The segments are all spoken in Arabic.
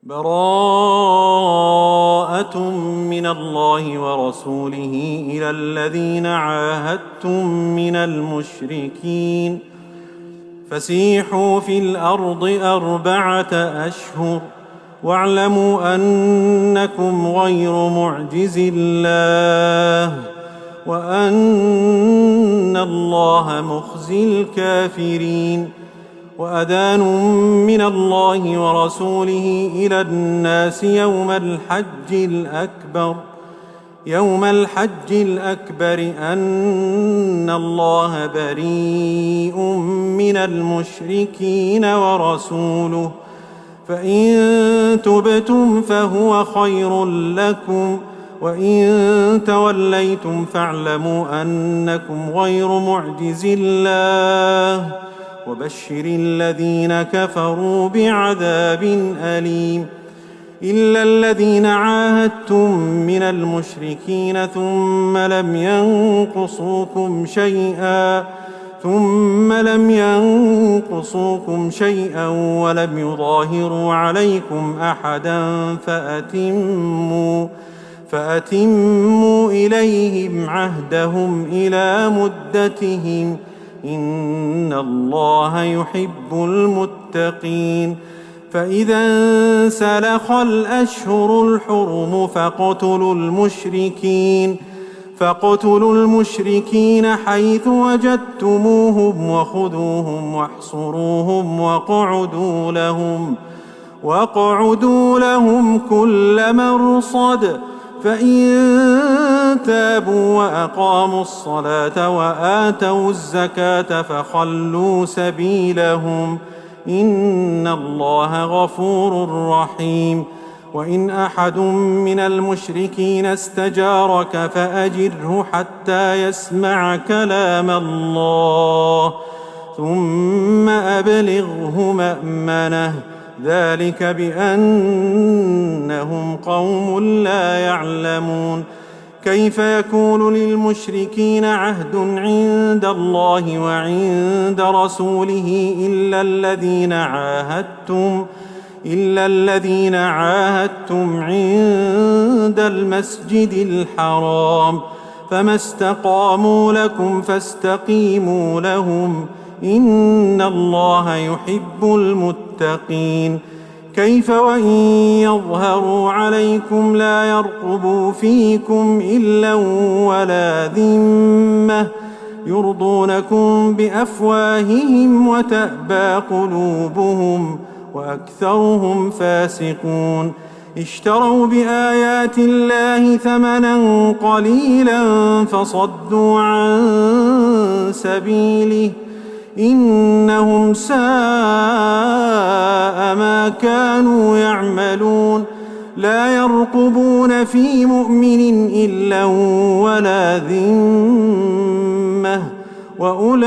براءة من الله ورسوله إلى الذين عاهدتم من المشركين فسيحوا في الأرض 4 أشهر واعلموا أنكم غير معجز الله وأن الله مخزي الكافرين. وأذان من الله ورسوله إلى الناس يوم الحج الأكبر أن الله بريء من المشركين ورسوله فإن تبتم فهو خير لكم وإن توليتم فاعلموا أنكم غير معجز الله وبشر الذين كفروا بعذاب أليم. إلا الذين عاهدتم من المشركين ثم لم ينقصوكم شيئا ولم يظاهروا عليكم أحدا فأتموا إليهم عهدهم إلى مدتهم إن الله يحب المتقين. فإذا انسلخ الأشهر الحرم فاقتلوا المشركين حيث وجدتموهم وخذوهم واحصروهم واقعدوا لهم كل مرصد فإن تابوا وأقاموا الصلاة وآتوا الزكاة فخلوا سبيلهم إن الله غفور رحيم. وإن أحد من المشركين استجارك فأجره حتى يسمع كلام الله ثم أبلغه مأمنه ذلك بأنهم قوم لا يعلمون. كيف يكون للمشركين عهد عند الله وعند رسوله إلا الذين عاهدتم عند المسجد الحرام فما استقاموا لكم فاستقيموا لهم إن الله يحب المتقين. كيف وإن يظهروا عليكم لا يرقبوا فيكم إلا ولا ذمة يرضونكم بأفواههم وتأبى قلوبهم وأكثرهم فاسقون. اشتروا بآيات الله ثمنا قليلا فصدوا عن سبيله إنهم ساء ما كانوا يعملون. لا يرقبون في مؤمن إلا ولا ذمة وأولئك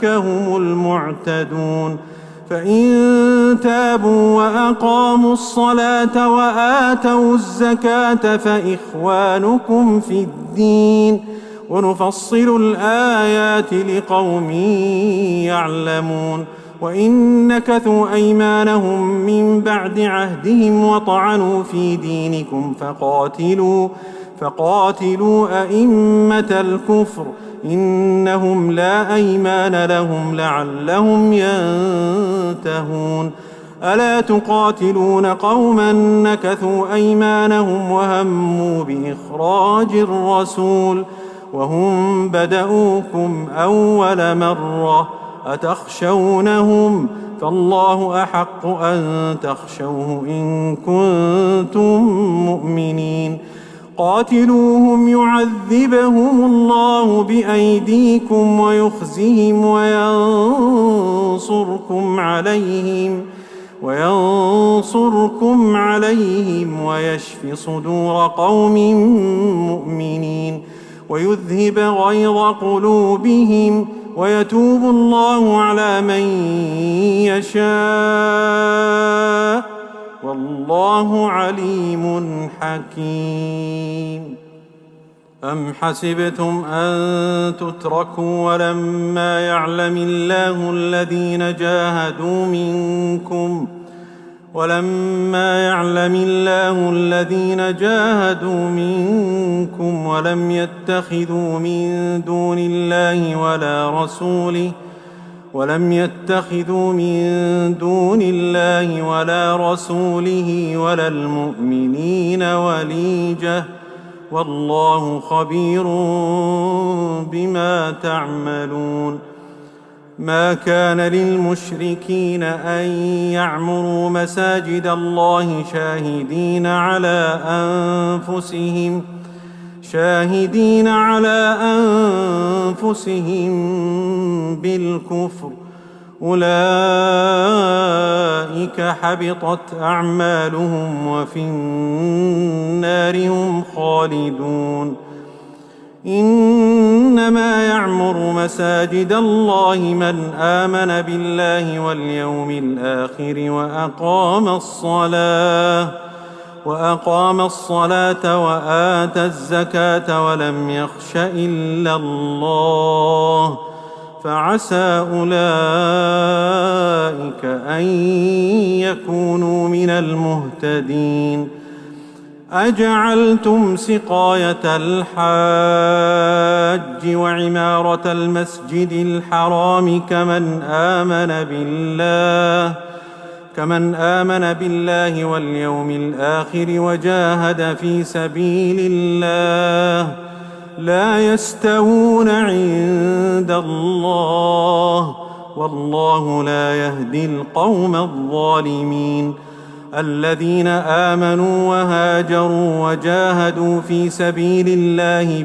هم المعتدون. فإن تابوا وأقاموا الصلاة وآتوا الزكاة فإخوانكم في الدين ونفصل الآيات لقوم يعلمون. وإن نكثوا أيمانهم من بعد عهدهم وطعنوا في دينكم فقاتلوا أئمة الكفر إنهم لا أيمان لهم لعلهم ينتهون. ألا تقاتلون قوما نكثوا أيمانهم وهموا بإخراج الرسول وهم بدؤوكم أول مرة أتخشونهم فالله أحق أن تخشوه إن كنتم مؤمنين. قاتلوهم يعذبهم الله بأيديكم ويخزهم وينصركم عليهم ويشف صدور قوم مؤمنين ويذهب غيظ قلوبهم ويتوب الله على من يشاء والله عليم حكيم. أم حسبتم أن تتركوا ولما يعلم الله الذين جاهدوا منكم ولم يتخذوا من دون الله ولا رسوله ولا المؤمنين وليجة والله خبير بما تعملون. ما كان للمشركين أن يعمروا مساجد الله شاهدين على أنفسهم بالكفر، أولئك حبطت أعمالهم وفي النار هم خالدون. إنما يعمر مساجد الله من آمن بالله واليوم الآخر وأقام الصلاة وآتى الزكاة ولم يخش إلا الله، فعسى أولئك أن يكونوا من المهتدين. أجعلتم سقاية الحاج وعمارة المسجد الحرام كمن آمن بالله واليوم الآخر وجاهد في سبيل الله لا يستوون عند الله، والله لا يهدي القوم الظالمين. الذين آمنوا وهاجروا وجاهدوا في سبيل الله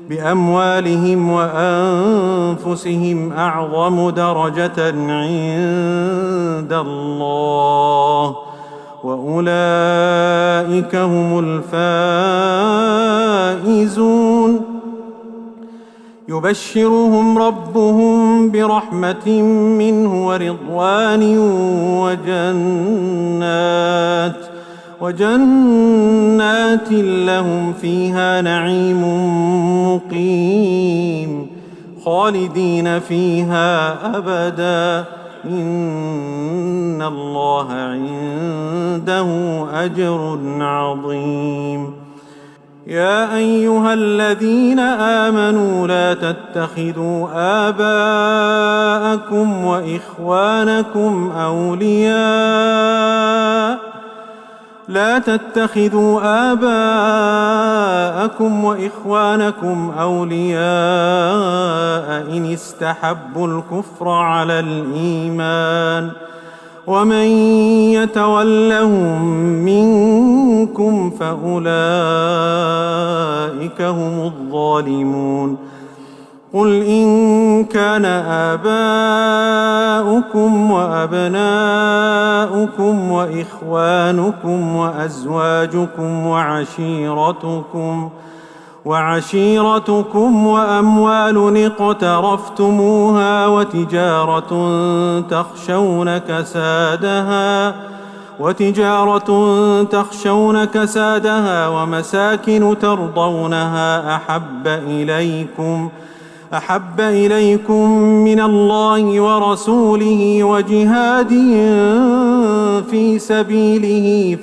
بأموالهم وأنفسهم أعظم درجة عند الله، وأولئك هم الفائزون. يبشرهم ربهم برحمة منه ورضوان وجنات لهم فيها نعيم مقيم خالدين فيها أبدا، إن الله عنده أجر عظيم. يا أيها الذين آمنوا لا تتخذوا آباءكم وإخوانكم أولياء إن استحبوا الكفر على الإيمان، ومن يتولهم منكم فأولئك هم الظالمون. قل إن كان آباؤكم وأبناؤكم وإخوانكم وأزواجكم وعشيرتكم وأموال اقترفتموها وتجارة تخشون كسادها ومساكن ترضونها أحب إليكم من الله ورسوله وجهاد في سبيله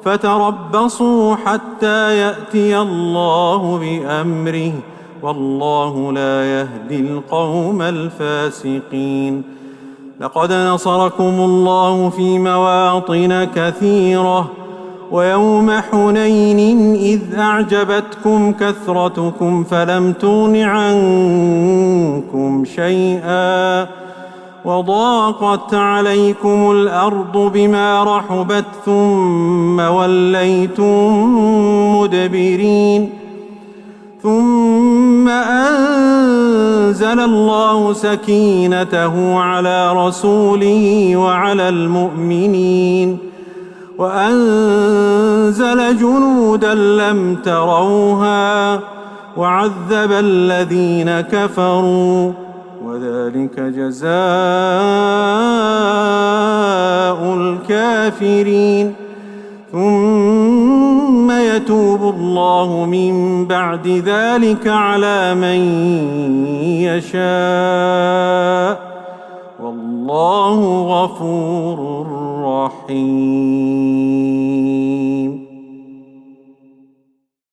فتربصوا حتى يأتي الله بأمره، والله لا يهدي القوم الفاسقين. لقد نصركم الله في مواطن كثيرة ويوم حنين إذ أعجبتكم كثرتكم فلم تغن عنكم شيئا وضاقت عليكم الأرض بما رحبت ثم وليتم مدبرين، ثم أنزل الله سكينته على رسوله وعلى المؤمنين وأنزل جنودا لم تروها وعذب الذين كفروا، وذلك جزاء الكافرين. ثم يتوب الله من بعد ذلك على من يشاء والله غفور رحيم.